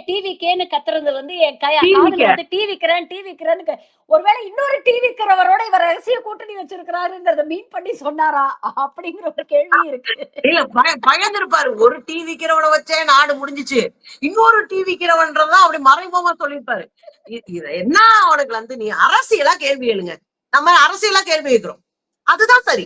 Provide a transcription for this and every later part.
டிவிக்கேன்னு கத்துறது வந்து என் காதுல வந்து டிவிக்கிறேன்னு ஒருவேளை இன்னொரு டிவிக்கிறவரோட இவர் ரகசிய கூட்டணி வச்சிருக்கிறாருன்றத மீன் பண்ணி சொன்னாரா அப்படிங்கிற ஒரு கேள்வி இருக்கு. இல்ல பயந்திருப்பாரு. ஒரு டிவிக்கிறவனை வச்சே நாடு முடிஞ்சிச்சு, இன்னொரு டிவிக்கிறவன்றதான் அப்படி மறைமுகமா சொல்லியிருப்பாரு. இது என்ன அவனுக்கு வந்து நீ அரசியலா கேள்வி எழுங்க, நம்ம அரசியலா கேள்வி வைக்கிறோம், அதுதான் சரி.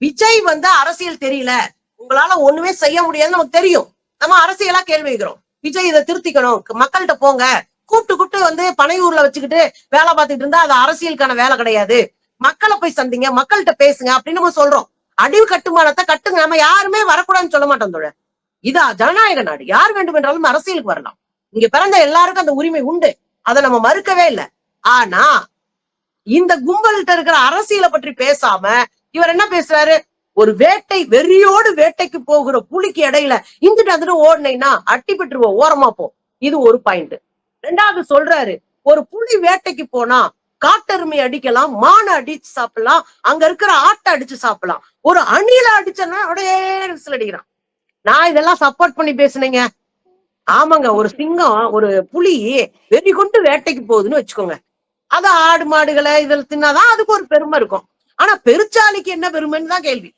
விஜய் வந்து அரசியல் தெரியல, உங்களால ஒண்ணுமே செய்ய முடியாதுன்னு நமக்கு தெரியும், நம்ம அரசியலா கேள்வி வைக்கிறோம். விஜய் இதை திருத்திக்கணும், மக்கள்கிட்ட போங்க, கூப்பிட்டு வந்து பனையூர்ல வச்சுக்கிட்டு வேலை பார்த்துட்டு இருந்தா அது அரசியலுக்கான வேலை கிடையாது, மக்களை போய் சந்திங்க, மக்கள்கிட்ட பேசுங்க அப்படின்னு நம்ம சொல்றோம். அடிவு கட்டுமானத்தை கட்டுங்க, நம்ம யாருமே வரக்கூடாதுன்னு சொல்ல மாட்டோம் தோழர். இதா ஜனநாயக நாடு, யார் வேண்டும் என்றாலும் அரசியலுக்கு வரலாம், இங்க பிறந்த எல்லாருக்கும் அந்த உரிமை உண்டு, அதை நம்ம மறுக்கவே இல்லை. ஆனா இந்த கும்பல்கிட்ட இருக்கிற அரசியலை பற்றி பேசாம இவர் என்ன பேசுறாரு, ஒரு வேட்டை வெறியோடு வேட்டைக்கு போகிற புலிக்கு இடையில இந்துட்டு வந்துட்டு ஓடுனீங்கன்னா அட்டி பெற்றுவோம், ஓரமா போ, இது ஒரு பாயிண்ட். ரெண்டாவது சொல்றாரு, ஒரு புலி வேட்டைக்கு போனா காட்டெருமை அடிக்கலாம், மானை அடிச்சு சாப்பிடலாம், அங்க இருக்கிற ஆட்டை அடிச்சு சாப்பிடலாம், ஒரு அணில அடிச்சனா அப்படியே விசில் அடிக்கிறான். நான் இதெல்லாம் சப்போர்ட் பண்ணி பேசுனீங்க. ஆமாங்க, ஒரு சிங்கம் ஒரு புலி வெறி கொண்டு வேட்டைக்கு போகுதுன்னு வச்சுக்கோங்க, அது ஆடு மாடுகளை இதுல தின்னாதான் அதுக்கு ஒரு பெருமை இருக்கும். ஆனா பெருச்சாலிக்கு என்ன பெருமைன்னு தான் கேள்வி.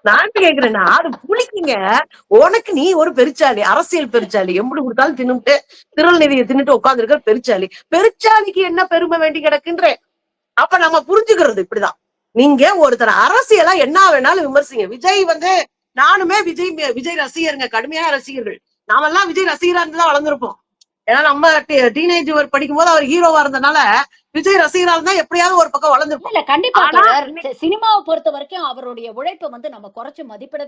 நான் கேக்குறேன், ஆடு புலிக்குங்க, உனக்கு நீ ஒரு பெருச்சாலி, அரசியல் பெருச்சாலி, எப்படி கொடுத்தாலும் தின்னுட்டு திருநெல்வேலியை தின்னுட்டு உட்கார்ந்து இருக்கிற பெருச்சாலி, பெருச்சாலிக்கு என்ன பெருமை வேண்டி கிடக்குன்ற. அப்ப நம்ம புரிஞ்சுக்கிறது இப்படிதான். நீங்க ஒருத்தர் அரசியலா என்ன வேணாலும் விமர்சிங்க. விஜய் வந்து நானுமே விஜய் ரசிகருங்க, கடுமையான ரசிகர்கள். நாமெல்லாம் விஜய் ரசிகரா இருந்துதான் வளர்ந்துருப்போம். ஏன்னா நம்ம டீனேஜ் படிக்கும் போது அவர் ஹீரோவா இருந்தனால விஜய் ரசிகரா இருந்தா எப்படியாவது ஒரு பக்கம் வளர்ந்துருப்போம். இல்ல கண்டிப்பா சினிமாவை பொறுத்த வரைக்கும் அவருடைய உழைப்பை வந்து நம்ம குறைச்சு மதிப்பிட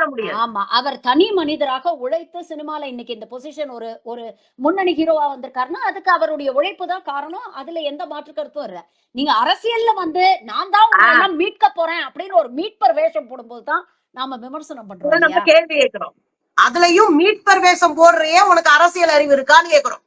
முடியாது. ஆமா, அவர் தனி மனிதராக உழைத்து சினிமால இன்னைக்கு இந்த பொசிஷன் ஒரு முன்னணி ஹீரோவா வந்திருக்காருன்னா அதுக்கு அவருடைய உழைப்பு தான் காரணம், அதுல எந்த மாற்று கருத்தும் இல்ல. நீங்க அரசியல்ல வந்து நான் தான் மீட்க போறேன் அப்படின்னு ஒரு மீட்பர் வேஷம் போடும்போதுதான் நாம விமர்சனம் பண்றோம், கேள்வி கேட்கிறோம். அதுலயும் மீட்பர் வேஷம் போடுறையே உனக்கு அரசியல் அறிவு இருக்கான்னு கேட்கிறோம்.